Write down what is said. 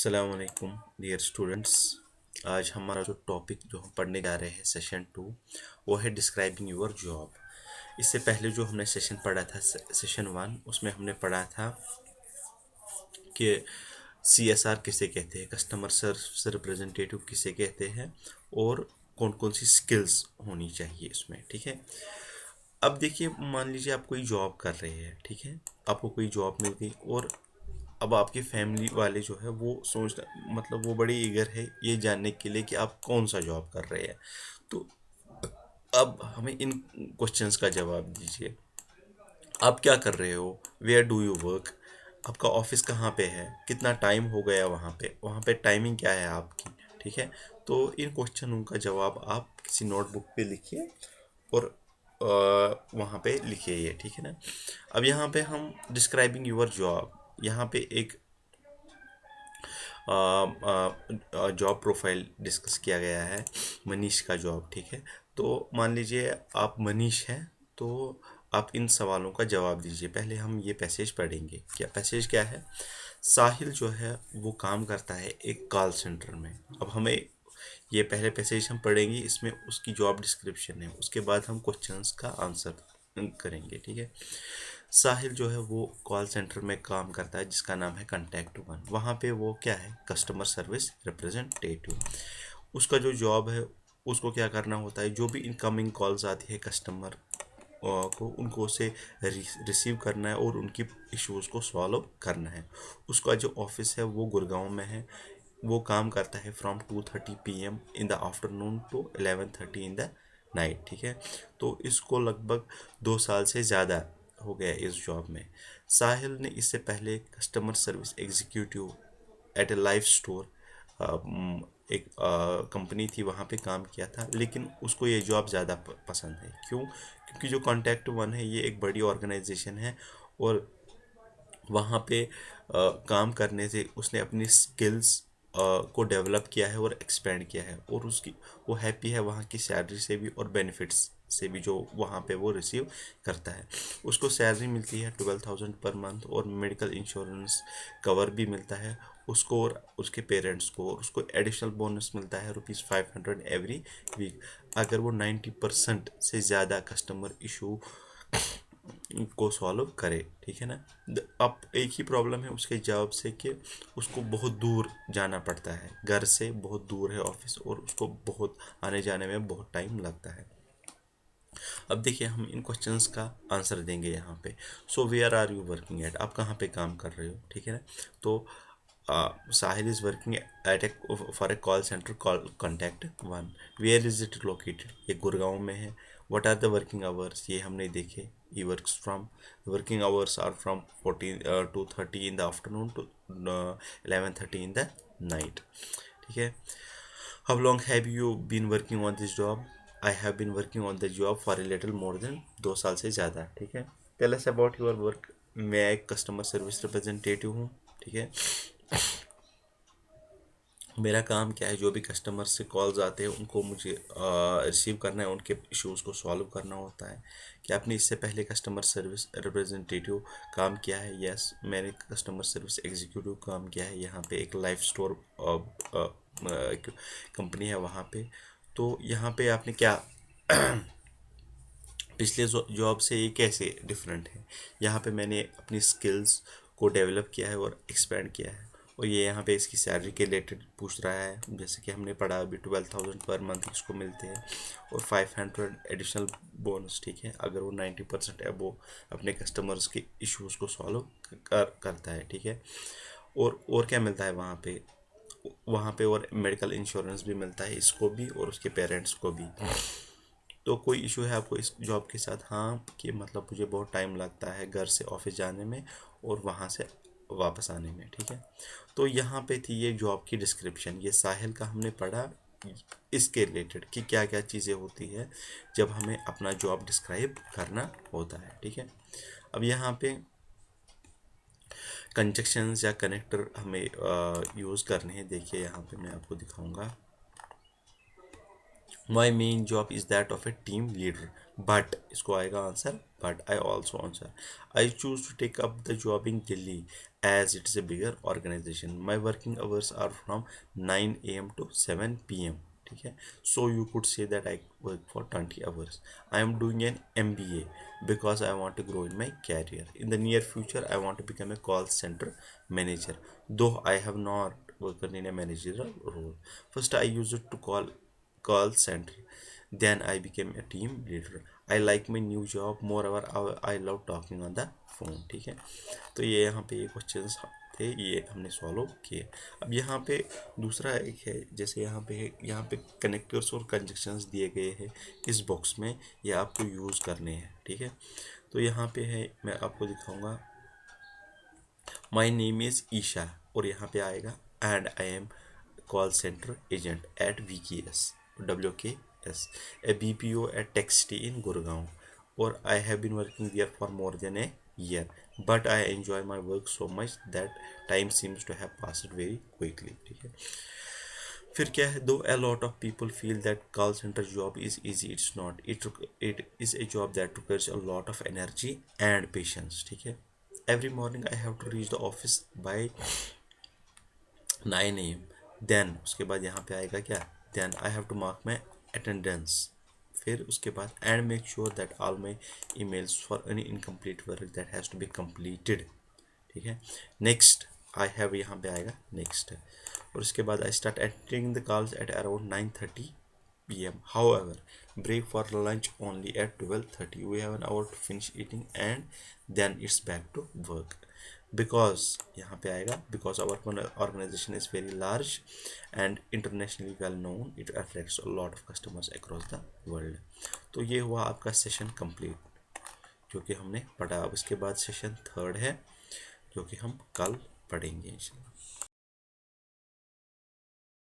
अस्सलामुअलैकुम dear students. आज हमारा जो टॉपिक जो हम पढ़ने जा रहे हैं सेशन 2 वो है डिस्क्राइबिंग योर जॉब। इससे पहले जो हमने सेशन पढ़ा था सेशन 1 उसमें हमने पढ़ा था कि CSR किसे कहते हैं, कस्टमर सर्विस रिप्रेजेंटेटिव किसे कहते हैं और कौन कौन सी स्किल्स होनी चाहिए इसमें। ठीक है, अब देखिए मान लीजिए आप कोई जॉब कर रहे हैं, ठीक है, आपको कोई जॉब मिल गई और अब आपकी फैमिली वाले जो है वो सोचना मतलब वो बड़े ईगर है ये जानने के लिए कि आप कौन सा जॉब कर रहे हैं। तो अब हमें इन क्वेश्चंस का जवाब दीजिए। आप क्या कर रहे हो, वेयर डू यू वर्क, आपका ऑफिस कहाँ पे है, कितना टाइम हो गया वहाँ पे टाइमिंग क्या है आपकी। ठीक है, तो इन क्वेश्चनों का जवाब आप किसी नोटबुक पे लिखिए और वहाँ पे लिखिए ये। ठीक है ना। अब यहाँ पे हम डिस्क्राइबिंग यूर जॉब, यहाँ पे एक जॉब प्रोफाइल डिस्कस किया गया है, मनीष का जॉब। ठीक है, तो मान लीजिए आप मनीष हैं, तो आप इन सवालों का जवाब दीजिए। पहले हम ये पैसेज पढ़ेंगे। पैसेज क्या है? साहिल जो है वो काम करता है एक कॉल सेंटर में। अब हमें ये पहले पैसेज हम पढ़ेंगे, इसमें उसकी जॉब डिस्क्रिप्शन है, उसके बाद हम क्वेश्चंस का आंसर करेंगे। ठीक है, साहिल जो है वो कॉल सेंटर में काम करता है जिसका नाम है कॉन्टैक्ट वन। वहाँ पे वो क्या है, कस्टमर सर्विस रिप्रेजेंटेटिव। उसका जो जॉब है उसको क्या करना होता है, जो भी इनकमिंग कॉल्स आती है कस्टमर को, उनको उसे रिसीव करना है और उनकी इश्यूज़ को सॉल्व करना है। उसका जो ऑफिस है वो गुड़गांव में है। वो काम करता है from 2:30 PM in the afternoon to 11:30 in the night. ठीक है, तो इसको लगभग 2 साल से ज़्यादा हो गया इस जॉब में। साहिल ने इससे पहले customer service executive at a life store, एक कंपनी थी, वहाँ पे काम किया था, लेकिन उसको ये जॉब ज़्यादा पसंद है। क्यों? क्योंकि जो कॉन्टैक्ट वन है ये एक बड़ी ऑर्गेनाइजेशन है और वहाँ पे काम करने से उसने अपनी स्किल्स को डेवलप किया है और एक्सपेंड किया है, और उसकी वो हैप्पी है वहाँ की सैलरी से भी और बेनिफिट्स से भी जो वहाँ पे वो रिसीव करता है। उसको सैलरी मिलती है 12,000 पर मंथ और मेडिकल इंश्योरेंस कवर भी मिलता है उसको और उसके पेरेंट्स को, और उसको एडिशनल बोनस मिलता है ₹500 एवरी वीक अगर वो 90% से ज़्यादा कस्टमर इशू को सॉल्व करे। ठीक है ना। अब एक ही प्रॉब्लम है उसके जॉब से कि उसको बहुत दूर जाना पड़ता है, घर से बहुत दूर है ऑफिस, और उसको बहुत आने जाने में बहुत टाइम लगता है। अब देखिए हम इन क्वेश्चंस का आंसर देंगे यहाँ पे। So where are you working at, आप कहाँ पे काम कर रहे हो। ठीक है ना। तो Sahil is working at a for a call centre call contact one. Where is it located, ये गुड़गांव में है। What are the working hours, ये हमने देखे। He works from, working hours are from 2:30 in the afternoon to 11:30 in the night. ठीक है। How long have you been working on this job, I have been working on the job for a little more than 2 साल से ज़्यादा। ठीक है। Tell us about your work, मैं एक customer service representative हूँ। ठीक है, मेरा काम क्या है, जो भी कस्टमर से कॉल्स आते हैं उनको मुझे रिसीव करना है, उनके इश्यूज़ को सॉल्व करना होता है। क्या आपने इससे पहले कस्टमर सर्विस रिप्रेजेंटेटिव काम किया है? यस, मैंने कस्टमर सर्विस एग्जीक्यूटिव काम किया है। यहाँ पे एक लाइफ स्टोर कंपनी है वहाँ पे। तो यहाँ पे आपने क्या पिछले जॉब से ये कैसे डिफरेंट है? यहाँ पे मैंने अपनी स्किल्स को डेवलप किया है और एक्सपेंड किया है। और ये यहाँ पे इसकी सैलरी के रिलेटेड पूछ रहा है, जैसे कि हमने पढ़ा अभी 12,000 पर मंथ इसको मिलते हैं और 500 एडिशनल बोनस। ठीक है, अगर वो 90% वो अपने कस्टमर्स के इश्यूज़ को सॉल्व करता है। ठीक है, और क्या मिलता है वहाँ पे और मेडिकल इंश्योरेंस भी मिलता है इसको भी और उसके पेरेंट्स को भी। तो कोई इशू है आपको इस जॉब के साथ? हाँ, कि मतलब मुझे बहुत टाइम लगता है घर से ऑफिस जाने में और वहाँ से वापस आने में। ठीक है, तो यहाँ पे थी ये जॉब की डिस्क्रिप्शन। ये साहिल का हमने पढ़ा इसके रिलेटेड कि क्या क्या चीज़ें होती है जब हमें अपना जॉब डिस्क्राइब करना होता है। ठीक है, अब यहाँ पे कंजक्शंस या कनेक्टर हमें यूज़ करने हैं। देखिए यहाँ पे मैं आपको दिखाऊंगा। My main job is that of A team leader, but इसको आएगा answer but I also answer. I choose to take up the job in Delhi as it is a bigger organization. My working hours are from 9 a.m. to 7 p.m. ठीक है, so you could say that I work for 20 hours. I am doing an MBA because I want to grow in my career. In the near future I want to become a call center manager, though I have not worked in a managerial role. First I used to call center, then I became a team leader. I like my new job, moreover I love talking on the phone. ठीक है, तो ये यहाँ पे ये questions थे, ये हमने सॉल्व किए। अब यहाँ पे दूसरा एक है, जैसे यहाँ पे है, यहाँ पे कनेक्टर्स और कंजक्शंस दिए गए हैं इस बॉक्स में, ये आपको यूज़ करने हैं। ठीक है, तो यहाँ पे है, मैं आपको दिखाऊंगा, माई नेम इज़ ईशा, और यहाँ पे आएगा and I am call centre agent at VKS WKS, a BPO at Texty in Gurgaon, or I have been working there for more than a year, but I enjoy my work so much that time seems to have passed very quickly. ठीक है, फिर क्या है, दो a lot of people feel that call center job is easy, it's not, it is a job that requires a lot of energy and patience. ठीक है, every morning I have to reach the office by 9 a.m. Then उसके बाद यहाँ पे आएगा क्या, then I have to mark my attendance, फिर उसके बाद and make sure that all my emails for any incomplete work that has to be completed. ठीक है, नेक्स्ट आई हैव, यहाँ पे आएगा नेक्स्ट, और उसके बाद I start entering the calls at around 9:30 p.m. However, break for lunch only at 12:30. We have an hour to finish eating and then it's back to work. Because यहाँ पे आएगा, because our organization is very large and internationally well known, it attracts a lot of customers across the world. तो ये हुआ आपका session complete जो कि हमने पढ़ा। अब इसके बाद सेशन थर्ड है जो कि हम कल पढ़ेंगे इंशाल्लाह।